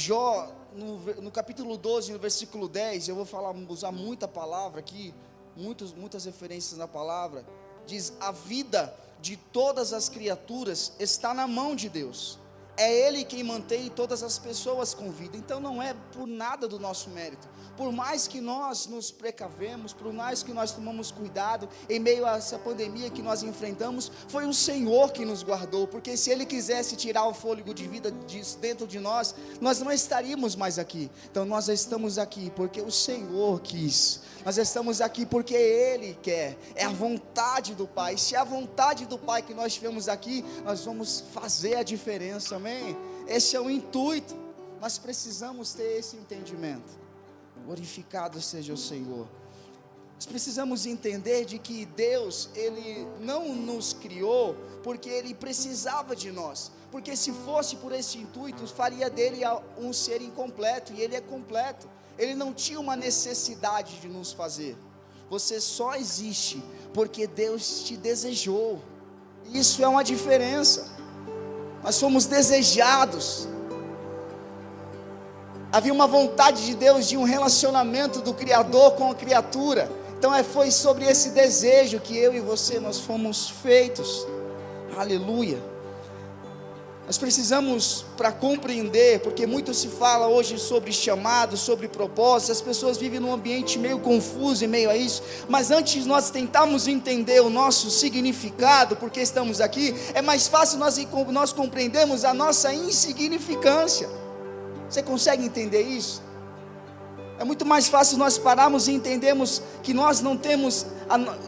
Jó, no capítulo 12, no versículo 10, eu vou usar muita palavra aqui, muitas referências na palavra. Diz: a vida de todas as criaturas está na mão de Deus. É Ele quem mantém todas as pessoas com vida. Então não é por nada do nosso mérito. Por mais que nós nos precavemos, por mais que nós tomamos cuidado em meio a essa pandemia que nós enfrentamos, foi o Senhor que nos guardou. Porque se Ele quisesse tirar o fôlego de vida dentro de nós, nós não estaríamos mais aqui. Então nós estamos aqui porque o Senhor quis. Nós estamos aqui porque Ele quer. É a vontade do Pai. Se é a vontade do Pai que nós tivemos aqui, nós vamos fazer a diferença, amém? Esse é o intuito. Nós precisamos ter esse entendimento. Glorificado seja o Senhor. Nós precisamos entender de que Deus, Ele não nos criou porque Ele precisava de nós. Porque se fosse por esse intuito, faria dele um ser incompleto, e Ele é completo. Ele não tinha uma necessidade de nos fazer. Você só existe porque Deus te desejou. Isso é uma diferença. Nós fomos desejados. Havia uma vontade de Deus de um relacionamento do Criador com a criatura. Então foi sobre esse desejo que eu e você, nós fomos feitos. Aleluia. Nós precisamos, para compreender, porque muito se fala hoje sobre chamado, sobre propósito, as pessoas vivem num ambiente meio confuso em meio a isso, mas antes de nós tentarmos entender o nosso significado, porque estamos aqui, é mais fácil nós compreendermos a nossa insignificância. Você consegue entender isso? É muito mais fácil nós pararmos e entendermos que nós não temos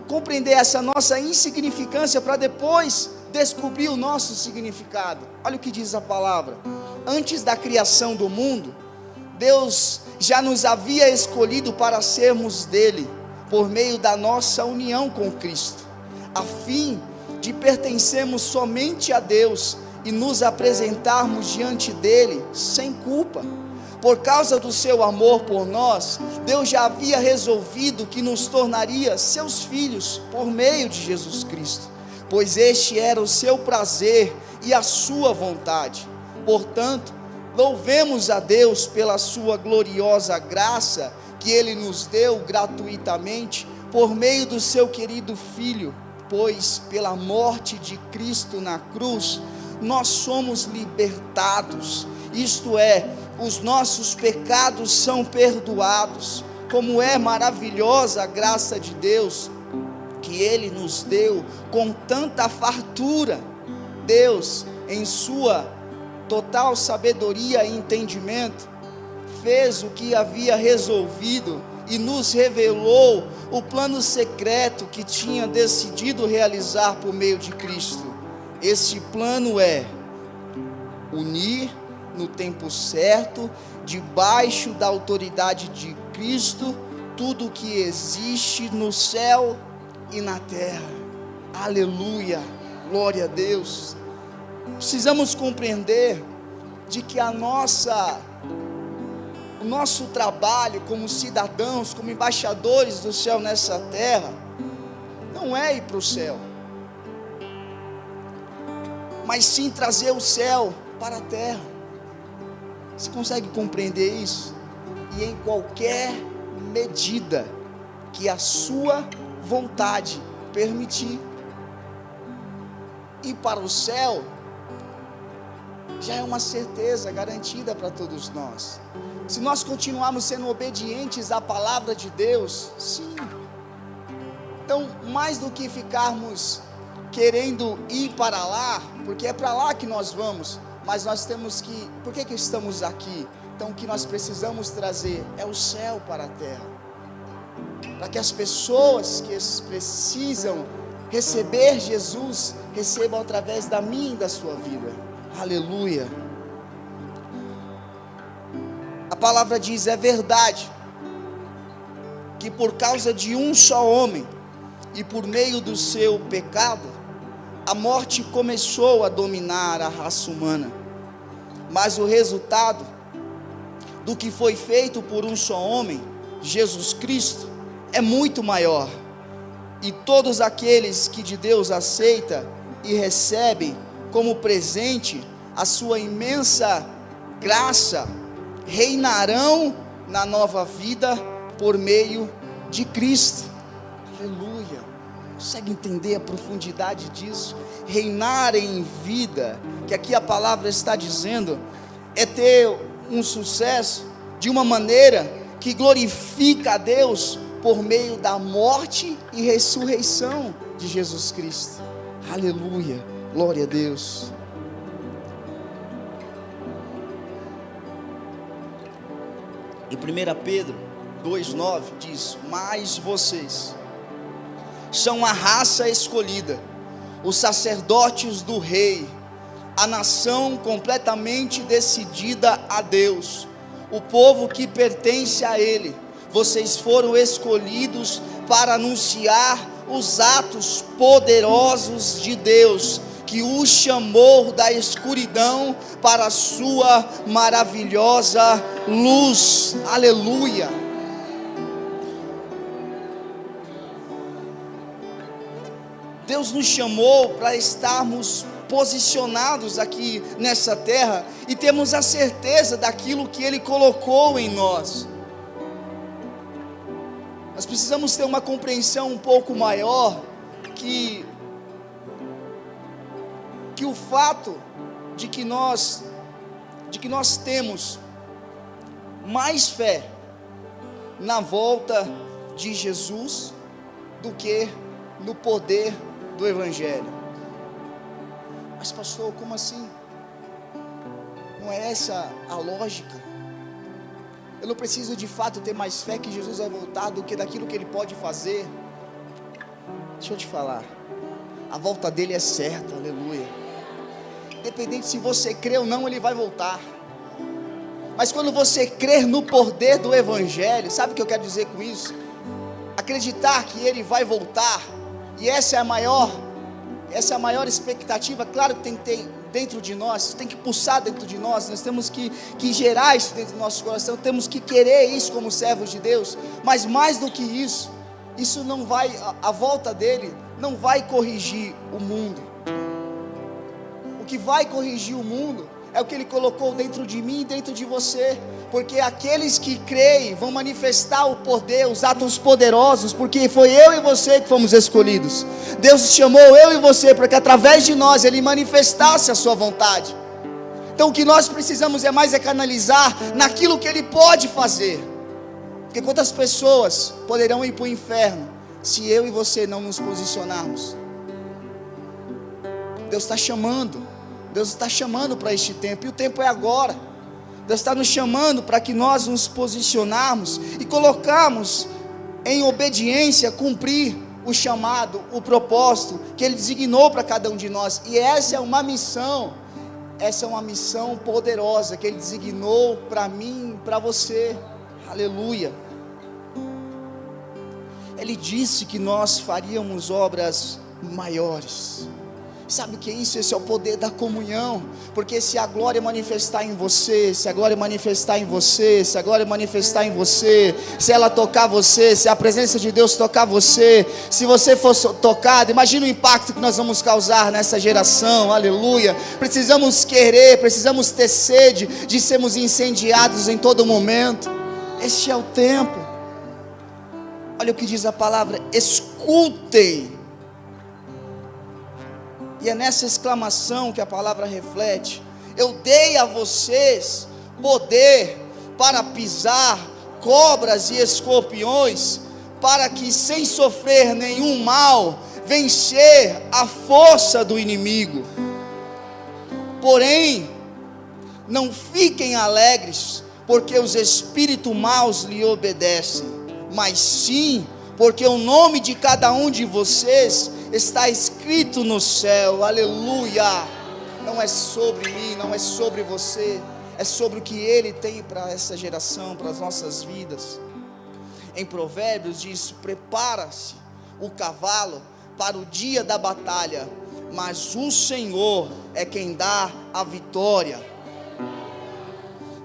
compreender essa nossa insignificância para depois descobrir o nosso significado. Olha o que diz a palavra: antes da criação do mundo, Deus já nos havia escolhido para sermos dele, por meio da nossa união com Cristo, a fim de pertencermos somente a Deus e nos apresentarmos diante dele sem culpa. Por causa do seu amor por nós, Deus já havia resolvido que nos tornaria seus filhos por meio de Jesus Cristo, pois este era o seu prazer e a sua vontade. Portanto, louvemos a Deus pela sua gloriosa graça que Ele nos deu gratuitamente por meio do seu querido Filho, pois pela morte de Cristo na cruz, nós somos libertados, isto é, os nossos pecados são perdoados. Como é maravilhosa a graça de Deus, que Ele nos deu com tanta fartura. Deus, em sua total sabedoria e entendimento, fez o que havia resolvido e nos revelou o plano secreto que tinha decidido realizar por meio de Cristo. Esse plano é unir no tempo certo, debaixo da autoridade de Cristo, tudo o que existe no céu e na terra. Aleluia, glória a Deus. Precisamos compreender de que o nosso trabalho como cidadãos, como embaixadores do céu nessa terra, não é ir para o céu, mas sim trazer o céu para a terra. Você consegue compreender isso? E em qualquer medida que a sua vontade permitir, ir para o céu já é uma certeza garantida para todos nós. Se nós continuarmos sendo obedientes à palavra de Deus, sim. Então, mais do que ficarmos querendo ir para lá, porque é para lá que nós vamos, mas nós temos que, por que estamos aqui? Então o que nós precisamos trazer é o céu para a terra, para que as pessoas que precisam receber Jesus, recebam através da minha e da sua vida. Aleluia. A palavra diz: é verdade que por causa de um só homem e por meio do seu pecado, a morte começou a dominar a raça humana. Mas o resultado do que foi feito por um só homem, Jesus Cristo, é muito maior. E todos aqueles que de Deus aceitam e recebem como presente a sua imensa graça, reinarão na nova vida por meio de Cristo. Aleluia. Consegue entender a profundidade disso? Reinar em vida, que aqui a palavra está dizendo, é ter um sucesso de uma maneira que glorifica a Deus por meio da morte e ressurreição de Jesus Cristo. Aleluia, glória a Deus. Em 1 Pedro 2,9 diz: mas vocês são a raça escolhida, os sacerdotes do rei, a nação completamente decidida a Deus, o povo que pertence a Ele. Vocês foram escolhidos para anunciar os atos poderosos de Deus, que o chamou da escuridão para a sua maravilhosa luz. Aleluia. Deus nos chamou para estarmos posicionados aqui nessa terra e temos a certeza daquilo que Ele colocou em nós. Nós precisamos ter uma compreensão um pouco maior que o fato de que nós temos mais fé na volta de Jesus do que no poder do Evangelho. Mas pastor, como assim? Não é essa a lógica? Eu não preciso de fato ter mais fé que Jesus vai voltar do que daquilo que Ele pode fazer. Deixa eu te falar, a volta dele é certa, aleluia. Independente se você crê ou não, Ele vai voltar. Mas quando você crer no poder do Evangelho, sabe o que eu quero dizer com isso? Acreditar que Ele vai voltar, e essa é a maior expectativa. Claro que tem que ter dentro de nós, tem que pulsar dentro de nós temos que gerar isso dentro do nosso coração, temos que querer isso como servos de Deus, mas mais do que isso, isso não vai, a volta dele não vai corrigir o mundo. O que vai corrigir o mundo é o que Ele colocou dentro de mim e dentro de você, porque aqueles que creem vão manifestar o poder, os atos poderosos, porque foi eu e você que fomos escolhidos. Deus chamou eu e você para que através de nós Ele manifestasse a sua vontade. Então o que nós precisamos é canalizar naquilo que Ele pode fazer, porque quantas pessoas poderão ir para o inferno se eu e você não nos posicionarmos? Deus está chamando para este tempo, e o tempo é agora. Deus está nos chamando para que nós nos posicionarmos e colocarmos em obediência, cumprir o chamado, o propósito que Ele designou para cada um de nós. E essa é uma missão poderosa que Ele designou para mim, para você. Aleluia. Ele disse que nós faríamos obras maiores. Sabe o que é isso? Esse é o poder da comunhão, porque se a glória manifestar em você, se a glória manifestar em você, se a glória manifestar em você, se ela tocar você, se a presença de Deus tocar você, se você for tocado, imagina o impacto que nós vamos causar nessa geração, aleluia. Precisamos querer, precisamos ter sede de sermos incendiados em todo momento. Este é o tempo. Olha o que diz a palavra: escutem. E é nessa exclamação que a palavra reflete: eu dei a vocês poder para pisar cobras e escorpiões, para que sem sofrer nenhum mal, vencer a força do inimigo. Porém, não fiquem alegres, porque os espíritos maus lhe obedecem, mas sim, porque o nome de cada um de vocês está escrito no céu. Aleluia. Não é sobre mim, não é sobre você, é sobre o que Ele tem para essa geração, para as nossas vidas. Em Provérbios diz: prepara-se o cavalo para o dia da batalha, mas o Senhor é quem dá a vitória.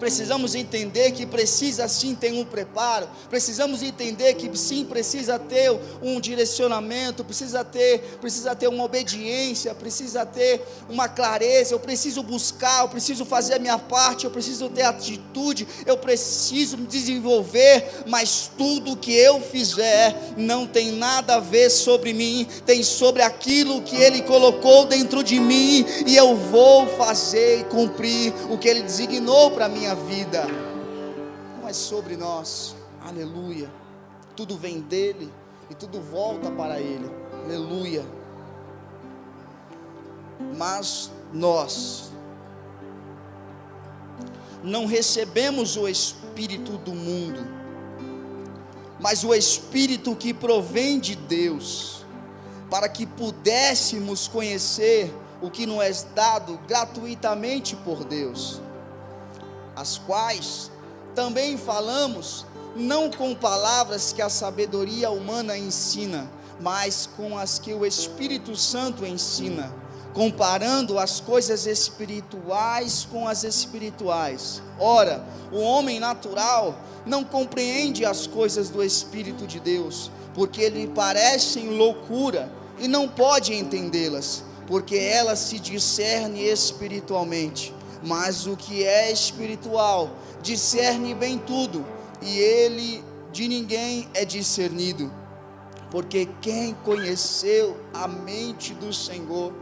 Precisamos entender que precisa sim ter um preparo, precisamos entender que sim precisa ter um direcionamento, precisa ter uma obediência, precisa ter uma clareza. Eu preciso buscar, eu preciso fazer a minha parte, eu preciso ter atitude, eu preciso me desenvolver, mas tudo que eu fizer não tem nada a ver sobre mim, tem sobre aquilo que Ele colocou dentro de mim, e eu vou fazer e cumprir o que Ele designou para a minha vida. Não é sobre nós, aleluia. Tudo vem dEle e tudo volta para Ele, aleluia. Mas nós não recebemos o Espírito do mundo, mas o Espírito que provém de Deus, para que pudéssemos conhecer o que nos é dado gratuitamente por Deus, as quais também falamos, não com palavras que a sabedoria humana ensina, mas com as que o Espírito Santo ensina, comparando as coisas espirituais com as espirituais. Ora, o homem natural não compreende as coisas do Espírito de Deus, porque lhe parecem loucura, e não pode entendê-las, porque elas se discernem espiritualmente. Mas o que é espiritual discerne bem tudo, e ele de ninguém é discernido, porque quem conheceu a mente do Senhor,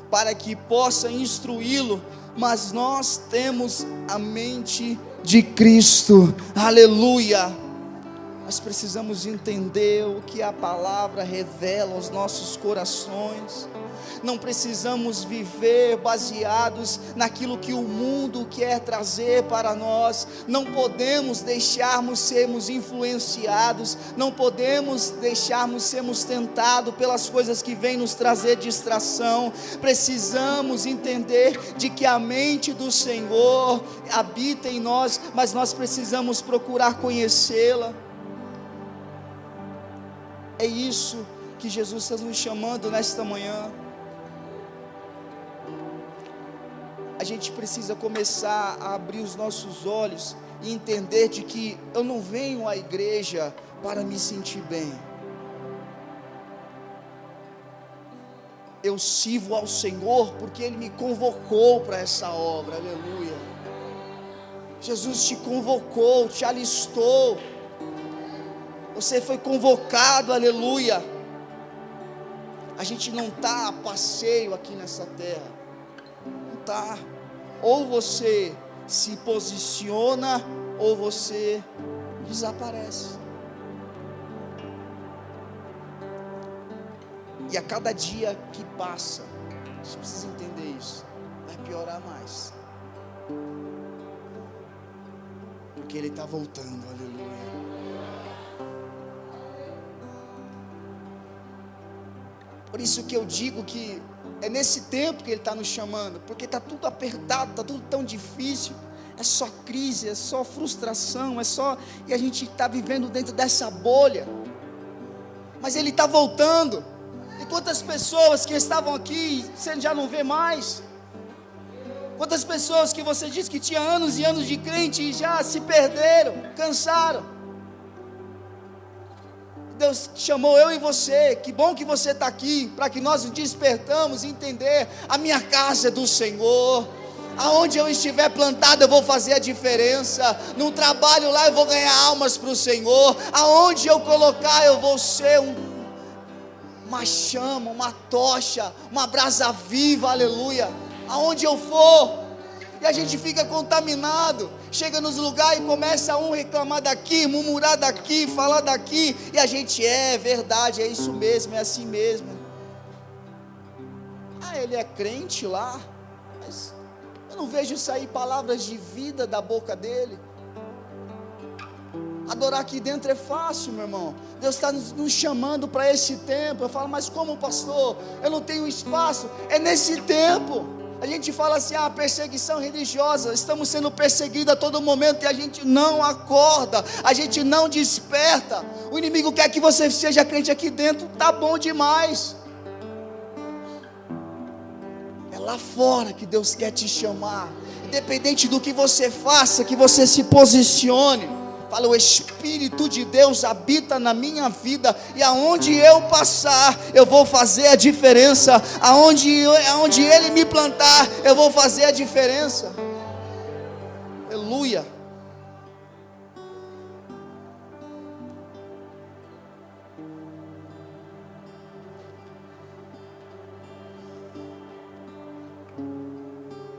para que possa instruí-lo? Mas nós temos a mente de Cristo, aleluia. Nós precisamos entender o que a palavra revela aos nossos corações. Não precisamos viver baseados naquilo que o mundo quer trazer para nós. Não podemos deixarmos sermos influenciados, não podemos deixarmos sermos tentados pelas coisas que vêm nos trazer distração. Precisamos entender de que a mente do Senhor habita em nós, mas nós precisamos procurar conhecê-la. É isso que Jesus está nos chamando nesta manhã. A gente precisa começar a abrir os nossos olhos e entender de que eu não venho à igreja para me sentir bem. Eu sirvo ao Senhor porque Ele me convocou para essa obra, aleluia. Jesus te convocou, te alistou. Você foi convocado, aleluia. A gente não está a passeio aqui nessa terra. Não está. Ou você se posiciona, ou você desaparece. E a cada dia que passa, a gente precisa entender isso, vai piorar mais. Porque Ele está voltando, aleluia. Por isso que eu digo que é nesse tempo que Ele está nos chamando, porque está tudo apertado, está tudo tão difícil, é só crise, é só frustração, e a gente está vivendo dentro dessa bolha, mas Ele está voltando. E quantas pessoas que estavam aqui, você já não vê mais? Quantas pessoas que você disse que tinha anos e anos de crente e já se perderam, cansaram? Deus chamou eu e você, que bom que você está aqui, para que nós nos despertamos e entender, a minha casa é do Senhor, aonde eu estiver plantado eu vou fazer a diferença, no trabalho lá eu vou ganhar almas para o Senhor, aonde eu colocar eu vou ser uma chama, uma tocha, uma brasa viva, aleluia, aonde eu for. E a gente fica contaminado, chega nos lugares e começa um reclamar daqui, murmurar daqui, falar daqui, e a gente é verdade, é isso mesmo, é assim mesmo. Ele é crente lá, mas eu não vejo sair palavras de vida da boca dele. Adorar aqui dentro é fácil, meu irmão. Deus está nos chamando para esse tempo. Eu falo, mas como, pastor? Eu não tenho espaço. É nesse tempo. A gente fala assim, perseguição religiosa, estamos sendo perseguidos a todo momento e a gente não acorda, a gente não desperta. O inimigo quer que você seja crente aqui dentro, tá bom demais. É lá fora que Deus quer te chamar. Independente do que você faça, que você se posicione. Fala, o Espírito de Deus habita na minha vida, e aonde eu passar, eu vou fazer a diferença. Aonde Ele me plantar, eu vou fazer a diferença. Aleluia.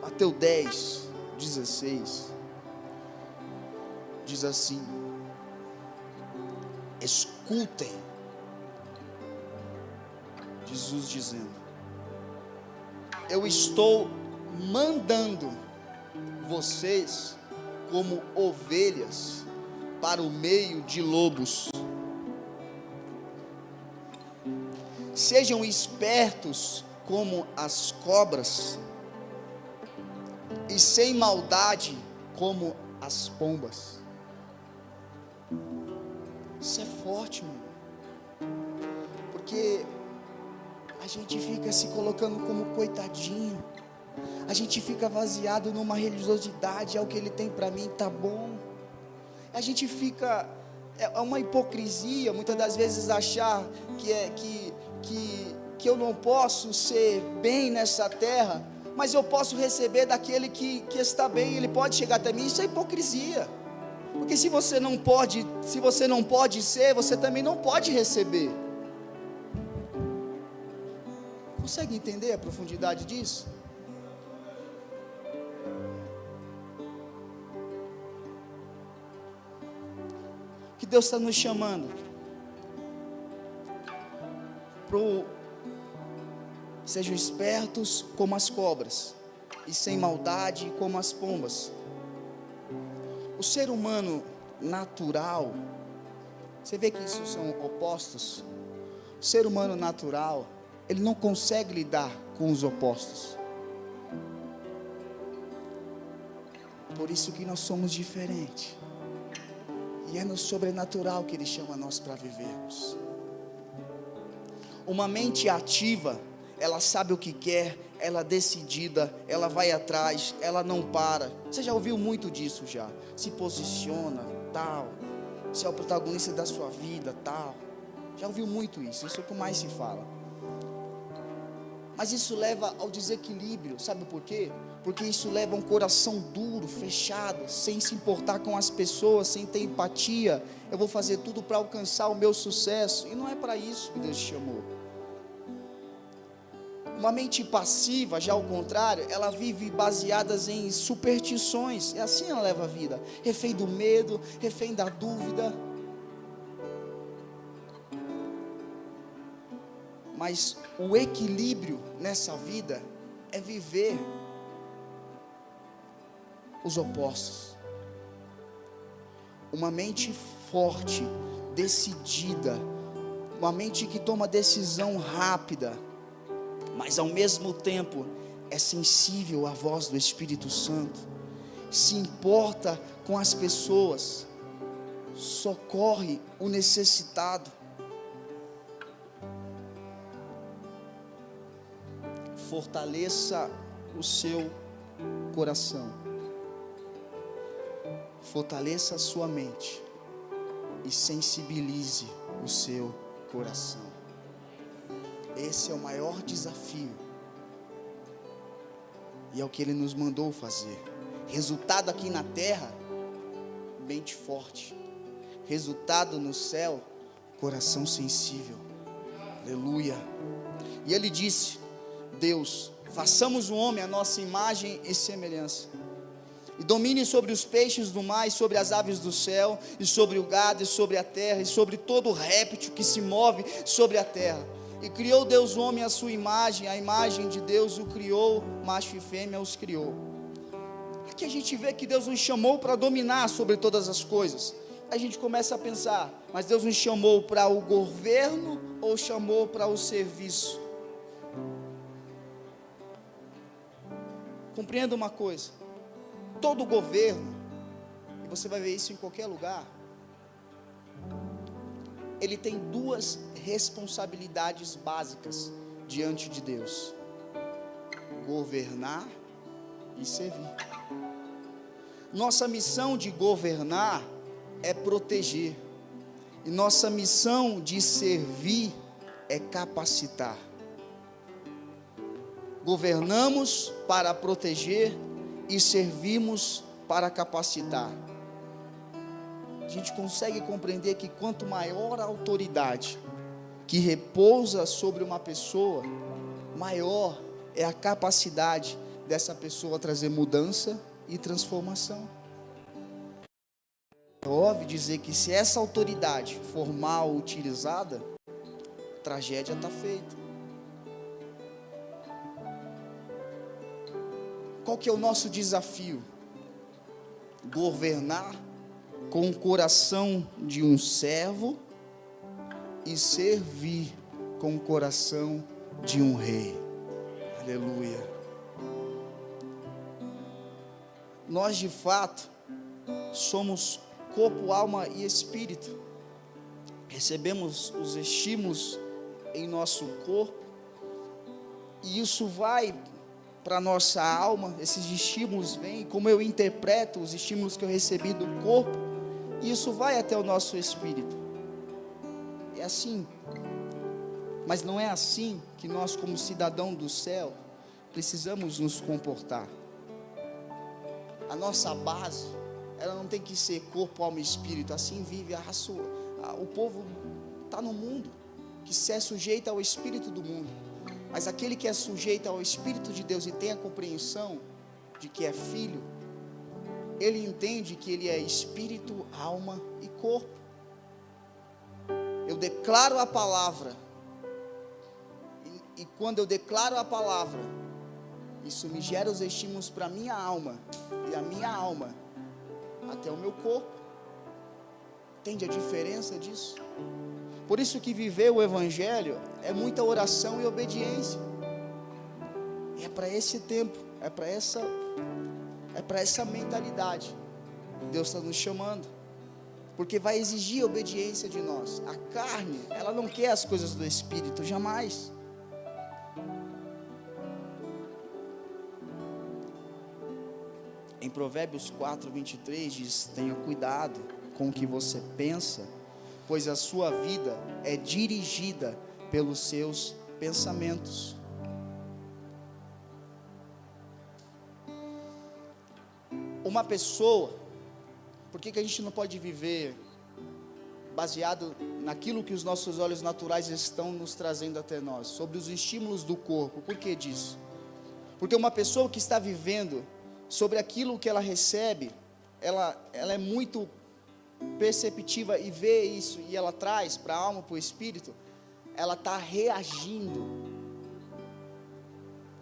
Mateus 10, 16 diz assim: escutem, Jesus dizendo, eu estou mandando vocês como ovelhas para o meio de lobos. Sejam espertos como as cobras e sem maldade como as pombas. Isso é forte, mano. Porque a gente fica se colocando como coitadinho. A gente fica vaziado numa religiosidade, é o que Ele tem para mim, tá bom. A gente fica, é uma hipocrisia, muitas das vezes achar que eu não posso ser bem nessa terra, mas eu posso receber daquele que está bem, ele pode chegar até mim. Isso é hipocrisia. Porque se você não pode ser, você também não pode receber. Consegue entender a profundidade disso? Que Deus está nos chamando sejam espertos como as cobras e sem maldade como as pombas. O ser humano natural, você vê que isso são opostos. O ser humano natural, ele não consegue lidar com os opostos. Por isso que nós somos diferentes. E é no sobrenatural que Ele chama nós para vivermos. Uma mente ativa, ela sabe o que quer, ela é decidida, ela vai atrás, ela não para. Você já ouviu muito disso já? Se posiciona, tal. Você é o protagonista da sua vida, tal. Já ouviu muito isso, isso é o que mais se fala. Mas isso leva ao desequilíbrio, sabe por quê? Porque isso leva a um coração duro, fechado, sem se importar com as pessoas, sem ter empatia. Eu vou fazer tudo para alcançar o meu sucesso, e não é para isso que Deus te chamou. Uma mente passiva, já ao contrário, ela vive baseada em superstições, e assim ela leva a vida, refém do medo, refém da dúvida. Mas o equilíbrio nessa vida é viver os opostos. Uma mente forte, decidida, uma mente que toma decisão rápida, mas ao mesmo tempo é sensível à voz do Espírito Santo, se importa com as pessoas, socorre o necessitado. Fortaleça o seu coração, fortaleça a sua mente e sensibilize o seu coração. Esse é o maior desafio, e é o que Ele nos mandou fazer. Resultado aqui na terra, mente forte. Resultado no céu, coração sensível. Aleluia. E Ele disse: Deus, façamos o homem à nossa imagem e semelhança, e domine sobre os peixes do mar, e sobre as aves do céu, e sobre o gado, e sobre a terra, e sobre todo réptil que se move sobre a terra. E criou Deus o homem à sua imagem, a imagem de Deus o criou, macho e fêmea os criou. Aqui a gente vê que Deus nos chamou para dominar sobre todas as coisas. A gente começa a pensar, mas Deus nos chamou para o governo ou chamou para o serviço? Compreenda uma coisa: todo governo, e você vai ver isso em qualquer lugar, ele tem duas responsabilidades básicas diante de Deus: governar e servir. Nossa missão de governar é proteger, e nossa missão de servir é capacitar. Governamos para proteger e servimos para capacitar. A gente consegue compreender que quanto maior a autoridade que repousa sobre uma pessoa, maior é a capacidade dessa pessoa trazer mudança e transformação. É óbvio dizer que se essa autoridade for mal utilizada, a tragédia está feita. Qual que é o nosso desafio? Governar com o coração de um servo e servir com o coração de um rei. Aleluia. Nós de fato somos corpo, alma e espírito. Recebemos os estímulos em nosso corpo e isso vai para a nossa alma. Esses estímulos vêm, como eu interpreto os estímulos que eu recebi do corpo, e isso vai até o nosso espírito. É assim, mas não é assim que nós, como cidadão do céu, precisamos nos comportar. A nossa base, ela não tem que ser corpo, alma e espírito. Assim vive a raça. O povo está no mundo, que se é sujeito ao espírito do mundo. Mas aquele que é sujeito ao Espírito de Deus e tem a compreensão de que é filho, ele entende que ele é espírito, alma e corpo. Eu declaro a palavra, e quando eu declaro a palavra, isso me gera os estímulos para a minha alma, e a minha alma até o meu corpo. Entende a diferença disso? Por isso que viver o Evangelho é muita oração e obediência. É para esse tempo, é para essa mentalidade. Deus está nos chamando, porque vai exigir obediência de nós. A carne, ela não quer as coisas do Espírito, jamais. Em Provérbios 4:23 diz: tenha cuidado com o que você pensa, pois a sua vida é dirigida pelos seus pensamentos. Uma pessoa, por que a gente não pode viver baseado naquilo que os nossos olhos naturais estão nos trazendo até nós, sobre os estímulos do corpo? Por que disso? Porque uma pessoa que está vivendo sobre aquilo que ela recebe, ela é muito perceptiva e vê isso, e ela traz para a alma, para o espírito, ela está reagindo.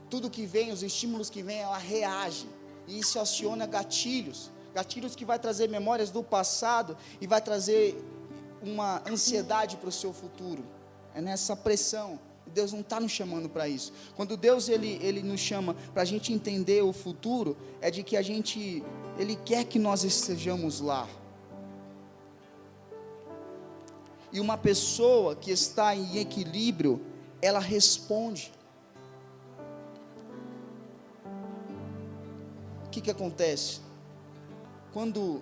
Tudo que vem, os estímulos que vem, ela reage, e isso aciona gatilhos que vai trazer memórias do passado, e vai trazer uma ansiedade para o seu futuro. É nessa pressão. Deus não está nos chamando para isso. Quando Deus ele nos chama para a gente entender o futuro, é de que Ele quer que nós estejamos lá. E uma pessoa que está em equilíbrio, ela responde. O que acontece? Quando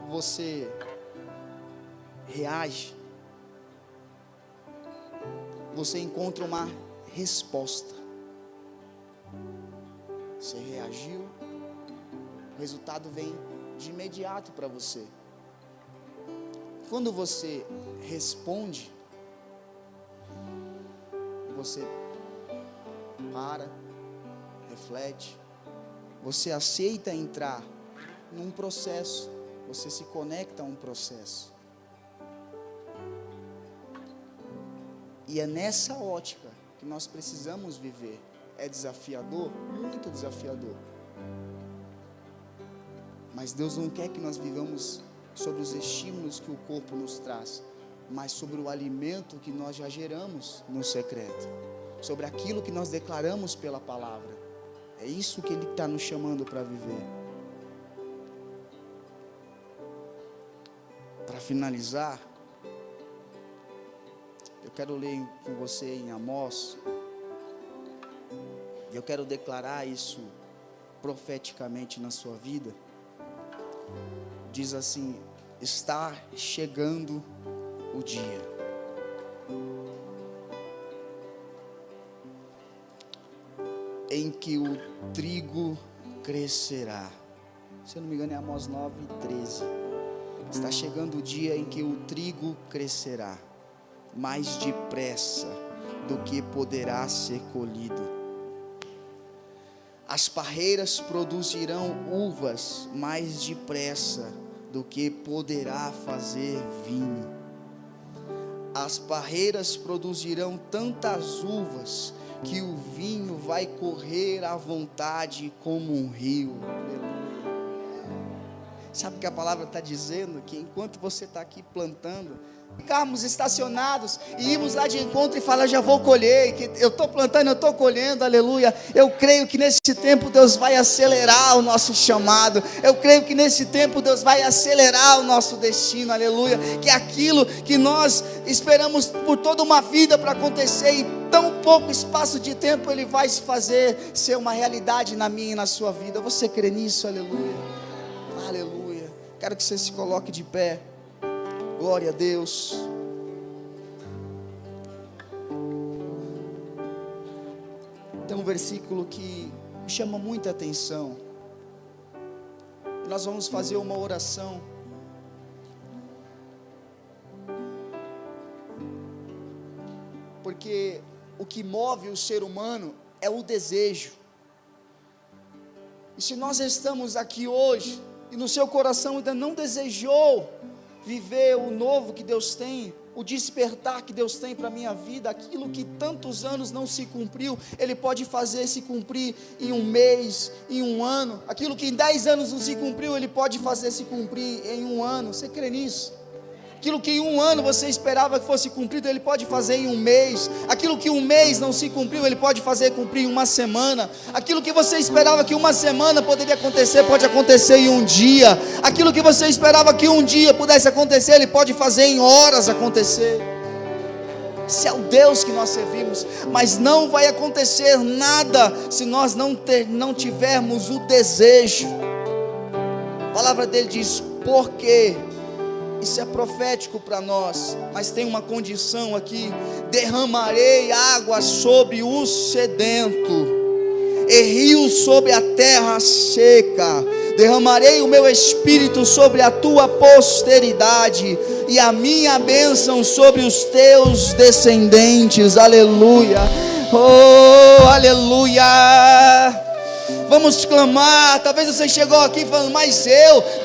você reage, você encontra uma resposta. Você reagiu, o resultado vem de imediato para você. Quando você responde, você para, reflete, você aceita entrar num processo, você se conecta a um processo. E é nessa ótica que nós precisamos viver. É desafiador? Muito desafiador. Mas Deus não quer que nós vivamos sobre os estímulos que o corpo nos traz, mas sobre o alimento que nós já geramos no secreto, sobre aquilo que nós declaramos pela palavra. É isso que Ele está nos chamando para viver. Para finalizar, eu quero ler com você em Amós. Eu quero declarar isso profeticamente na sua vida. diz assim: está chegando o dia. Em que o trigo crescerá. Se eu não me engano é Amós 9:13. Está chegando o dia em que o trigo crescerá mais depressa do que poderá ser colhido. As parreiras produzirão uvas mais depressa do que poderá fazer vinho. As parreiras produzirão tantas uvas que o vinho vai correr à vontade como um rio. Sabe o que a palavra está dizendo? Que enquanto você está aqui plantando, ficarmos estacionados e irmos lá de encontro e falar: já vou colher, que eu estou plantando, eu estou colhendo, aleluia. Eu creio que nesse tempo Deus vai acelerar o nosso chamado. Eu creio que nesse tempo Deus vai acelerar o nosso destino, aleluia. Que aquilo que nós esperamos por toda uma vida para acontecer, em tão pouco espaço de tempo Ele vai se fazer ser uma realidade na minha e na sua vida. Você crê nisso? Aleluia, aleluia. Quero que você se coloque de pé. Glória a Deus. Tem um versículo que me chama muita atenção. Nós vamos fazer uma oração. Porque o que move o ser humano é o desejo. E se nós estamos aqui hoje e no seu coração ainda não desejou viver o novo que Deus tem, o despertar que Deus tem para a minha vida, aquilo que tantos anos não se cumpriu, Ele pode fazer se cumprir em um mês, em um ano. Aquilo que em 10 anos não se cumpriu, Ele pode fazer se cumprir em um ano. Você crê nisso? Aquilo que em um ano você esperava que fosse cumprido, Ele pode fazer em um mês. Aquilo que um mês não se cumpriu, Ele pode fazer cumprir em uma semana. Aquilo que você esperava que uma semana poderia acontecer, pode acontecer em um dia. Aquilo que você esperava que um dia pudesse acontecer, Ele pode fazer em horas acontecer. Esse é o Deus que nós servimos. Mas não vai acontecer nada se nós não tivermos o desejo. A palavra dele diz: porque isso é profético para nós, mas tem uma condição aqui: derramarei água sobre o sedento, e rios sobre a terra seca. Derramarei o meu espírito sobre a tua posteridade, e a minha bênção sobre os teus descendentes. Aleluia, oh aleluia. Vamos clamar. Talvez você chegou aqui falando: mas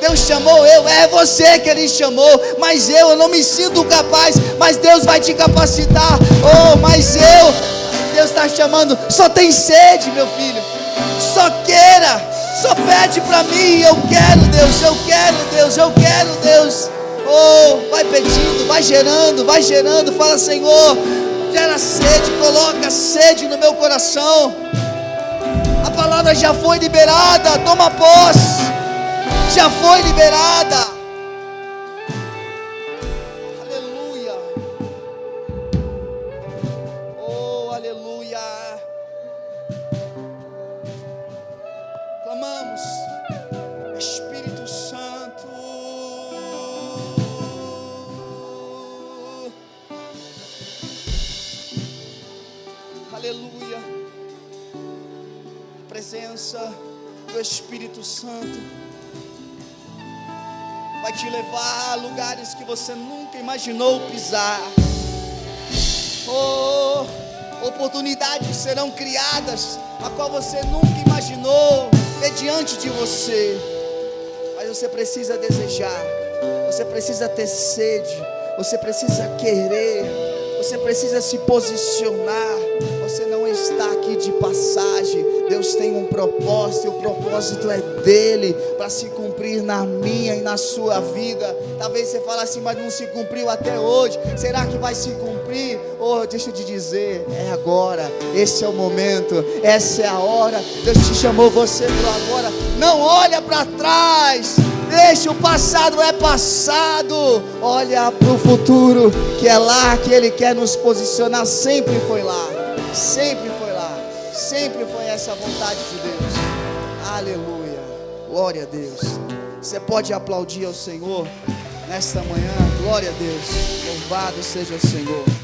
Deus chamou eu. É você que Ele chamou, mas eu não me sinto capaz. Mas Deus vai te capacitar. Oh, mas Deus está chamando. Só tem sede, meu filho. Só queira, só pede para mim. Eu quero Deus, eu quero Deus, eu quero Deus. Oh, vai pedindo, vai gerando. Fala: Senhor, gera sede, coloca sede no meu coração. A palavra já foi liberada, toma posse. Já foi liberada. Aleluia. Oh, aleluia. Clamamos: Espírito Santo. Aleluia. Presença do Espírito Santo vai te levar a lugares que você nunca imaginou pisar. Oh, oportunidades serão criadas a qual você nunca imaginou mediante de você. Mas você precisa desejar, você precisa ter sede, você precisa querer, você precisa se posicionar. Você não está aqui de passagem. Deus tem um propósito, e o propósito é dele para se cumprir na minha e na sua vida. Talvez você fale assim: mas não se cumpriu até hoje, será que vai se cumprir? Oh, deixa eu te dizer, é agora. Esse é o momento, essa é a hora. Deus te chamou você para agora. Não olha para trás, deixa o passado é passado. Olha para o futuro, que é lá que Ele quer nos posicionar. Sempre foi lá, sempre foi lá, sempre foi essa a vontade de Deus. Aleluia, glória a Deus. Você pode aplaudir ao Senhor nesta manhã? Glória a Deus. Louvado seja o Senhor.